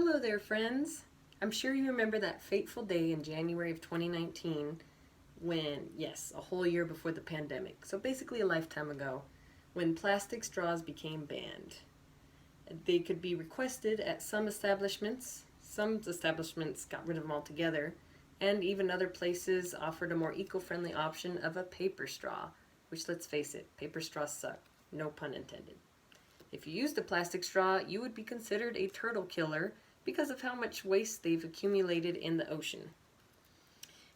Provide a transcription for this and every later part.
Hello there, friends. I'm sure you remember that fateful day in January of 2019 when, yes, a whole year before the pandemic, so basically a lifetime ago, when plastic straws became banned. They could be requested at some establishments got rid of them altogether, and even other places offered a more eco-friendly option of a paper straw, which, let's face it, paper straws suck, no pun intended. If you used a plastic straw, you would be considered a turtle killer because of how much waste they've accumulated in the ocean.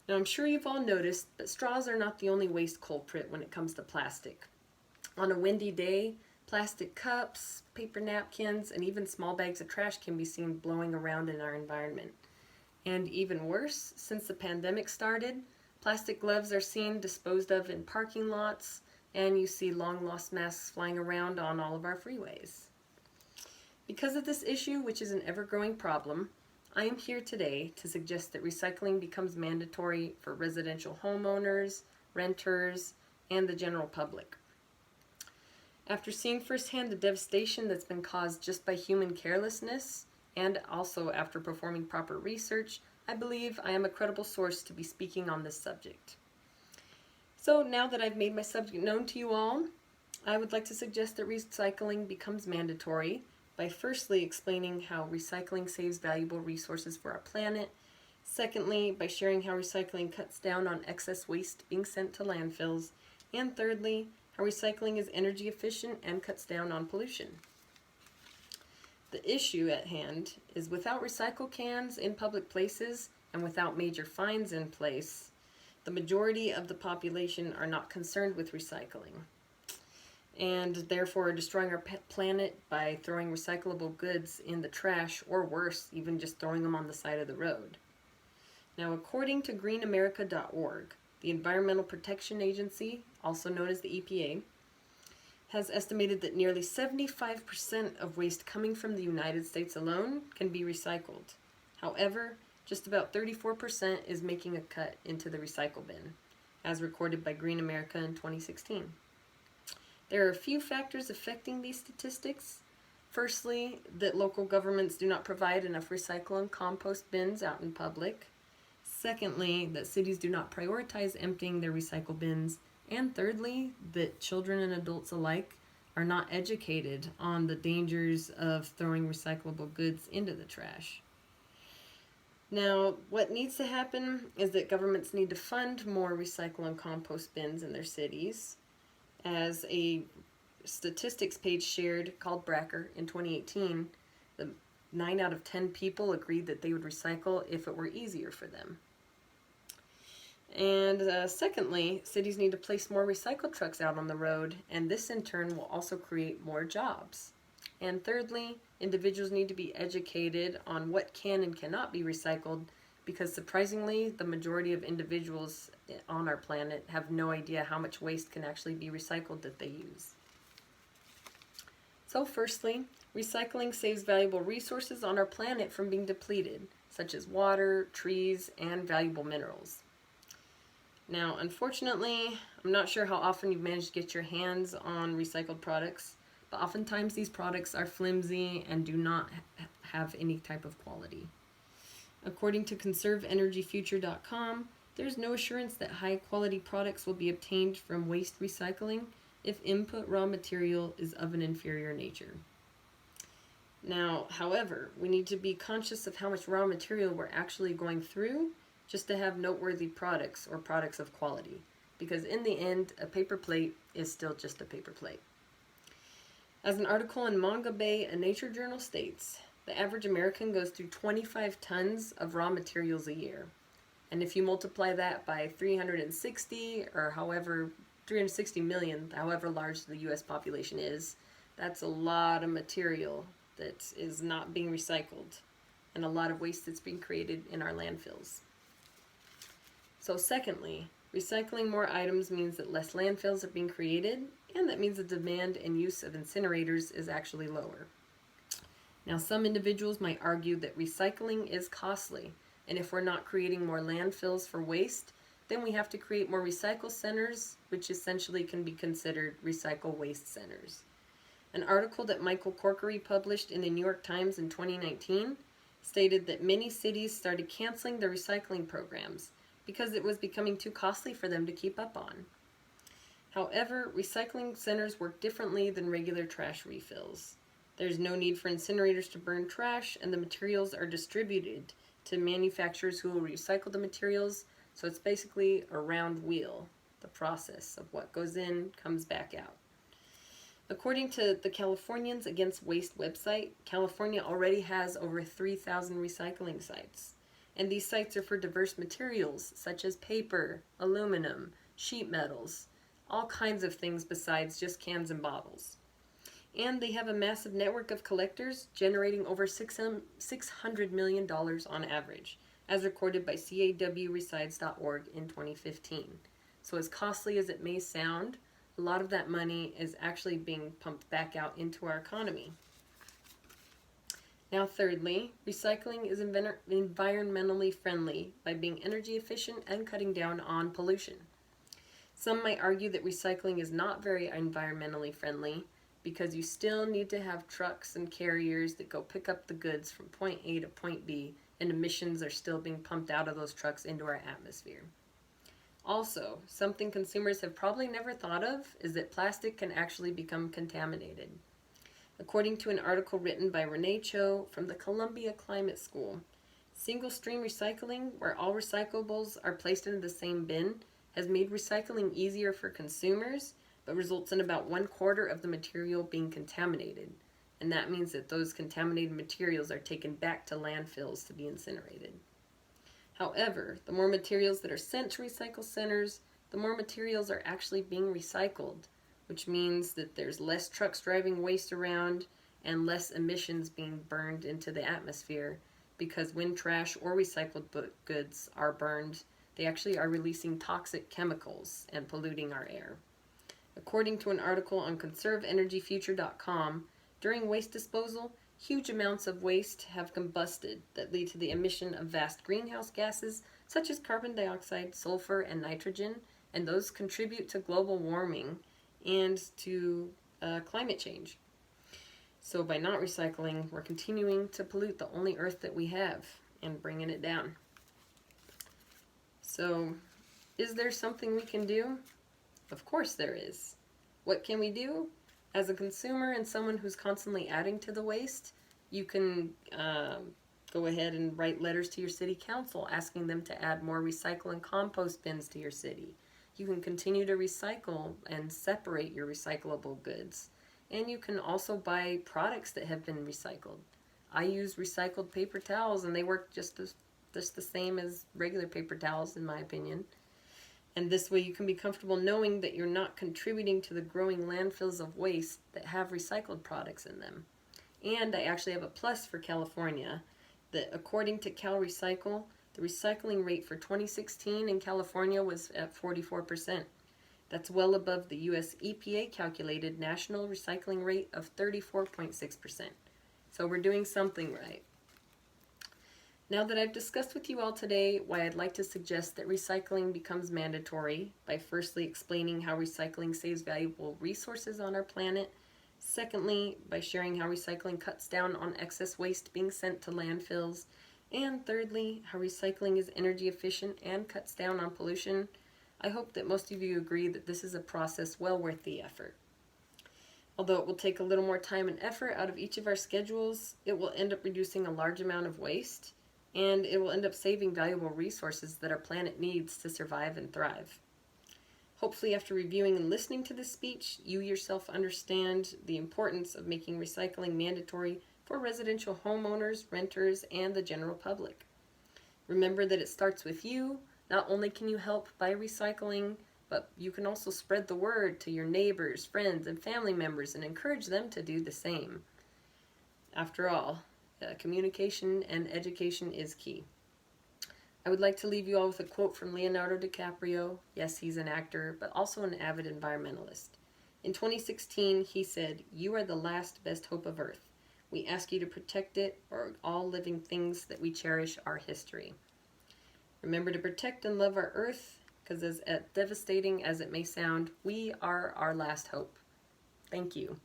Now, I'm sure you've all noticed, but straws are not the only waste culprit when it comes to plastic. On a windy day, plastic cups, paper napkins, and even small bags of trash can be seen blowing around in our environment. And even worse, since the pandemic started, plastic gloves are seen disposed of in parking lots, and you see long-lost masks flying around on all of our freeways. Because of this issue, which is an ever-growing problem, I am here today to suggest that recycling becomes mandatory for residential homeowners, renters, and the general public. After seeing firsthand the devastation that's been caused just by human carelessness, and also after performing proper research, I believe I am a credible source to be speaking on this subject. So now that I've made my subject known to you all, I would like to suggest that recycling becomes mandatory by firstly explaining how recycling saves valuable resources for our planet, secondly by sharing how recycling cuts down on excess waste being sent to landfills, and thirdly, how recycling is energy efficient and cuts down on pollution. The issue at hand is without recycle cans in public places and without major fines in place, the majority of the population are not concerned with recycling and therefore are destroying our planet by throwing recyclable goods in the trash, or worse, even just throwing them on the side of the road. Now, according to greenamerica.org, the Environmental Protection Agency, also known as the EPA, has estimated that nearly 75% of waste coming from the United States alone can be recycled. However, just about 34% is making a cut into the recycle bin, as recorded by Green America in 2016. There are a few factors affecting these statistics. Firstly, that local governments do not provide enough recycle and compost bins out in public. Secondly, that cities do not prioritize emptying their recycle bins. And thirdly, that children and adults alike are not educated on the dangers of throwing recyclable goods into the trash. Now, what needs to happen is that governments need to fund more recycle and compost bins in their cities. As a statistics page shared called Bracker in 2018, 9 out of 10 people agreed that they would recycle if it were easier for them. And secondly, cities need to place more recycle trucks out on the road, and this in turn will also create more jobs. And thirdly, individuals need to be educated on what can and cannot be recycled, because surprisingly, the majority of individuals on our planet have no idea how much waste can actually be recycled that they use. So firstly, recycling saves valuable resources on our planet from being depleted, such as water, trees, and valuable minerals. Now, unfortunately, I'm not sure how often you've managed to get your hands on recycled products, but oftentimes these products are flimsy and do not have any type of quality. According to conserveenergyfuture.com, there's no assurance that high-quality products will be obtained from waste recycling if input raw material is of an inferior nature. Now, however, we need to be conscious of how much raw material we're actually going through just to have noteworthy products or products of quality, because in the end, a paper plate is still just a paper plate. As an article in Manga Bay, a nature journal states, the average American goes through 25 tons of raw materials a year. And if you multiply that by 360 million, however large the US population is, that's a lot of material that is not being recycled and a lot of waste that's being created in our landfills. So secondly, recycling more items means that less landfills are being created, and that means the demand and use of incinerators is actually lower. Now, some individuals might argue that recycling is costly, and if we're not creating more landfills for waste, then we have to create more recycle centers, which essentially can be considered recycle waste centers. An article that Michael Corkery published in the New York Times in 2019 stated that many cities started canceling their recycling programs because it was becoming too costly for them to keep up on. However, recycling centers work differently than regular trash refills. There's no need for incinerators to burn trash, and the materials are distributed to manufacturers who will recycle the materials, so it's basically a round wheel. The process of what goes in comes back out. According to the Californians Against Waste website, California already has over 3,000 recycling sites. And these sites are for diverse materials such as paper, aluminum, sheet metals, all kinds of things besides just cans and bottles. And they have a massive network of collectors generating over $600 million on average, as recorded by CAWResides.org in 2015. So as costly as it may sound, a lot of that money is actually being pumped back out into our economy. Now thirdly, recycling is environmentally friendly by being energy efficient and cutting down on pollution. Some might argue that recycling is not very environmentally friendly because you still need to have trucks and carriers that go pick up the goods from point A to point B, and emissions are still being pumped out of those trucks into our atmosphere. Also, something consumers have probably never thought of is that plastic can actually become contaminated. According to an article written by Renee Cho from the Columbia Climate School, single-stream recycling, where all recyclables are placed into the same bin, has made recycling easier for consumers, but results in about 1/4 of the material being contaminated. And that means that those contaminated materials are taken back to landfills to be incinerated. However, the more materials that are sent to recycle centers, the more materials are actually being recycled, which means that there's less trucks driving waste around and less emissions being burned into the atmosphere, because when trash or recycled goods are burned, they actually are releasing toxic chemicals and polluting our air. According to an article on conserveenergyfuture.com, during waste disposal, huge amounts of waste have combusted that lead to the emission of vast greenhouse gases such as carbon dioxide, sulfur, and nitrogen, and those contribute to global warming and to climate change. So by not recycling, we're continuing to pollute the only earth that we have and bringing it down. So, is there something we can do? Of course there is. What can we do? As a consumer and someone who's constantly adding to the waste, you can go ahead and write letters to your city council asking them to add more recycle and compost bins to your city. You can continue to recycle and separate your recyclable goods. And you can also buy products that have been recycled. I use recycled paper towels and they work just the same as regular paper towels, in my opinion. And this way you can be comfortable knowing that you're not contributing to the growing landfills of waste that have recycled products in them. And I actually have a plus for California, that according to CalRecycle, the recycling rate for 2016 in California was at 44%. That's well above the US EPA calculated national recycling rate of 34.6%. So we're doing something right. Now that I've discussed with you all today why I'd like to suggest that recycling becomes mandatory by firstly explaining how recycling saves valuable resources on our planet, secondly by sharing how recycling cuts down on excess waste being sent to landfills, and thirdly how recycling is energy efficient and cuts down on pollution, I hope that most of you agree that this is a process well worth the effort. Although it will take a little more time and effort out of each of our schedules, it will end up reducing a large amount of waste, and it will end up saving valuable resources that our planet needs to survive and thrive. Hopefully, after reviewing and listening to this speech, you yourself understand the importance of making recycling mandatory for residential homeowners, renters, and the general public. Remember that it starts with you. Not only can you help by recycling, but you can also spread the word to your neighbors, friends, and family members and encourage them to do the same. After all, communication and education is key. I would like to leave you all with a quote from Leonardo DiCaprio. Yes, he's an actor, but also an avid environmentalist. In 2016, he said, "You are the last best hope of Earth. We ask you to protect it, or all living things that we cherish our history." Remember to protect and love our Earth, because as devastating as it may sound, we are our last hope. Thank you.